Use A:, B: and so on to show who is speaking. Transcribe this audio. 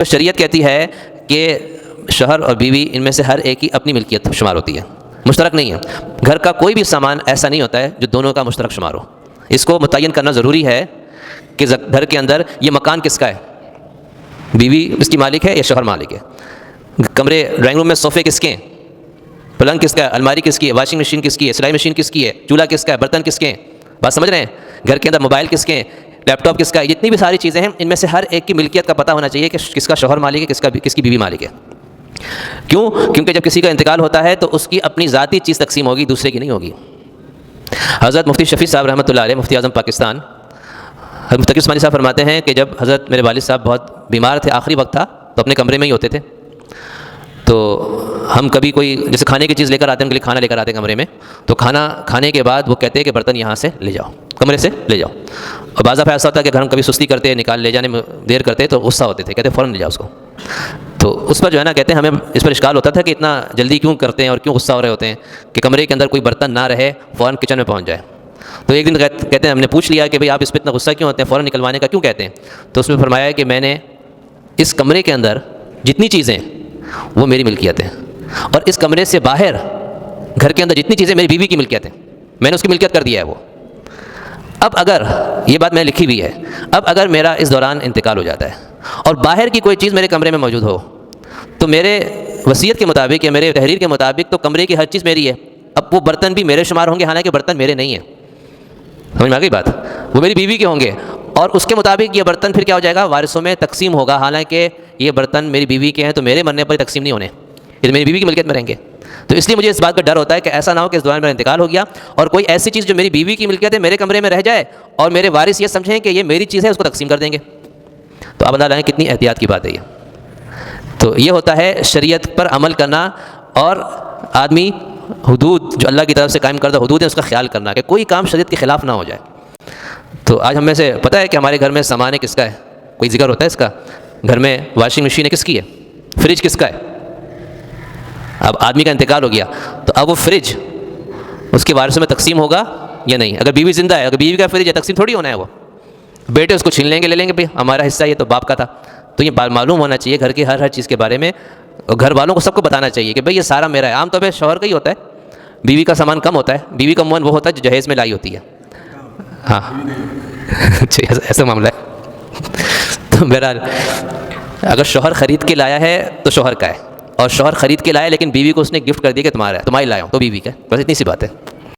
A: شریعت کہتی ہے کہ شوہر اور بیوی ان میں سے ہر ایک کی اپنی ملکیت شمار ہوتی ہے، مشترک نہیں ہے۔ گھر کا کوئی بھی سامان ایسا نہیں ہوتا ہے جو دونوں کا مشترک شمار ہو۔ اس کو متعین کرنا ضروری ہے کہ گھر کے اندر یہ مکان کس کا ہے، بیوی اس کی مالک ہے یا شوہر مالک ہے؟ کمرے ڈرائنگ روم میں صوفے کس کے ہیں، پلنگ کس کا ہے، الماری کس کی ہے، واشنگ مشین کس کی ہے، سلائی مشین کس کی ہے، چولہا کس کا ہے، برتن کس کے ہیں؟ بات سمجھ رہے ہیں؟ گھر کے اندر موبائل کس کے ہیں، لیپ ٹاپ کس کا ہے؟ جتنی بھی ساری چیزیں ہیں ان میں سے ہر ایک کی ملکیت کا پتہ ہونا چاہیے کہ کس کا شوہر مالک ہے، کس کی بیوی مالک ہے۔ کیوں؟ کیونکہ جب کسی کا انتقال ہوتا ہے تو اس کی اپنی ذاتی چیز تقسیم ہوگی، دوسرے کی نہیں ہوگی۔ حضرت مفتی شفیع صاحب رحمۃ اللہ علیہ، مفتی اعظم پاکستان، حضرت مفتی عثمانی صاحب فرماتے ہیں کہ جب حضرت میرے والد صاحب بہت بیمار تھے، آخری وقت تھا، تو اپنے کمرے میں ہی ہوتے تھے۔ تو ہم کبھی کوئی جیسے کھانے کی چیز لے کر آتے ہیں، ان کے لیے کھانا لے کر آتے ہیں کمرے میں، تو کھانا کھانے کے بعد وہ کہتے ہیں کہ برتن یہاں سے لے جاؤ، کمرے سے لے جاؤ۔ اور بعض دفعہ ایسا ہوتا ہے کہ گھر ہم کبھی سستی کرتے، نکال لے جانے میں دیر کرتے تو غصہ ہوتے تھے، کہتے فوراً لے جاؤ اس کو۔ تو اس پر جو ہے نا کہتے ہیں ہمیں اس پر اشکال ہوتا تھا کہ اتنا جلدی کیوں کرتے ہیں اور کیوں غصہ ہو رہے ہوتے ہیں کہ کمرے کے اندر کوئی برتن نہ رہے، فوراً کچن میں پہنچ جائے۔ تو ایک دن کہتے ہیں ہم نے پوچھ لیا کہ بھئی آپ اس پہ اتنا غصہ کیوں ہوتے ہیں، فوراً نکلوانے کا کیوں کہتے ہیں؟ تو اس میں فرمایا ہے کہ میں نے اس کمرے کے اندر جتنی چیزیں وہ میری ملکیت ہیں، اور اس کمرے سے باہر گھر کے اندر جتنی چیزیں میری بیوی کی ملکیت ہیں، میں نے اس کی ملکیت کر دیا ہے وہ۔ اب اگر یہ بات میں نے لکھی ہوئی ہے، اب اگر میرا اس دوران انتقال ہو جاتا ہے اور باہر کی کوئی چیز میرے کمرے میں موجود ہو تو میرے وصیت کے مطابق یا میرے تحریر کے مطابق تو کمرے کی ہر چیز میری ہے۔ اب وہ برتن بھی میرے شمار ہوں گے، حالانکہ برتن میرے نہیں ہیں۔ سمجھ میں آ گئی بات؟ وہ میری بیوی کے ہوں گے، اور اس کے مطابق یہ برتن پھر کیا ہو جائے گا، وارثوں میں تقسیم ہوگا، حالانکہ یہ برتن میری بیوی کے ہیں تو میرے مرنے پر تقسیم نہیں ہونے، یہ میری بیوی کی ملکیت میں رہیں گے۔ تو اس لیے مجھے اس بات کا ڈر ہوتا ہے کہ ایسا نہ ہو کہ اس دوران میرا انتقال ہو گیا اور کوئی ایسی چیز جو میری بیوی کی ملکیت ہے میرے کمرے میں رہ جائے اور میرے وارث یہ سمجھیں کہ یہ میری چیز ہے، اس کو تقسیم کر دیں گے۔ تو اب اندازہ لگائیں کتنی احتیاط کی بات ہے یہ۔ تو یہ ہوتا ہے شریعت پر عمل کرنا، اور آدمی حدود جو اللہ کی طرف سے قائم کردہ حدود ہے اس کا خیال کرنا کہ کوئی کام شریعت کے خلاف نہ ہو جائے۔ تو آج ہم میں سے پتہ ہے کہ ہمارے گھر میں سامان کس کا ہے، کوئی ذکر ہوتا ہے اس کا؟ گھر میں واشنگ مشین کس کی ہے، فریج کس کا ہے؟ اب آدمی کا انتقال ہو گیا تو اب وہ فریج اس کے وارثوں میں تقسیم ہوگا یا نہیں؟ اگر بیوی زندہ ہے، اگر بیوی کا فریج ہے تقسیم تھوڑی ہونا ہے، وہ بیٹے اس کو چھین لیں گے، لے لیں گے، بھائی ہمارا حصہ یہ تو باپ کا تھا۔ تو یہ بات معلوم ہونا چاہیے گھر کی ہر چیز کے بارے میں، گھر والوں کو سب کو بتانا چاہیے کہ بھئی یہ سارا میرا ہے۔ عام طور پہ شوہر کا ہی ہوتا ہے، بیوی کا سامان کم ہوتا ہے، بیوی کا عموماً وہ ہوتا ہے جو جہیز میں لائی ہوتی ہے۔ ہاں ایسا معاملہ ہے۔ تو بہرحال اگر شوہر خرید کے لایا ہے تو شوہر کا ہے، اور شوہر خرید کے لایا لیکن بیوی کو اس نے گفٹ کر دیا کہ تمہارا ہے، تمہاری لایا ہوں تو بیوی کا ہے، بس اتنی سی بات ہے۔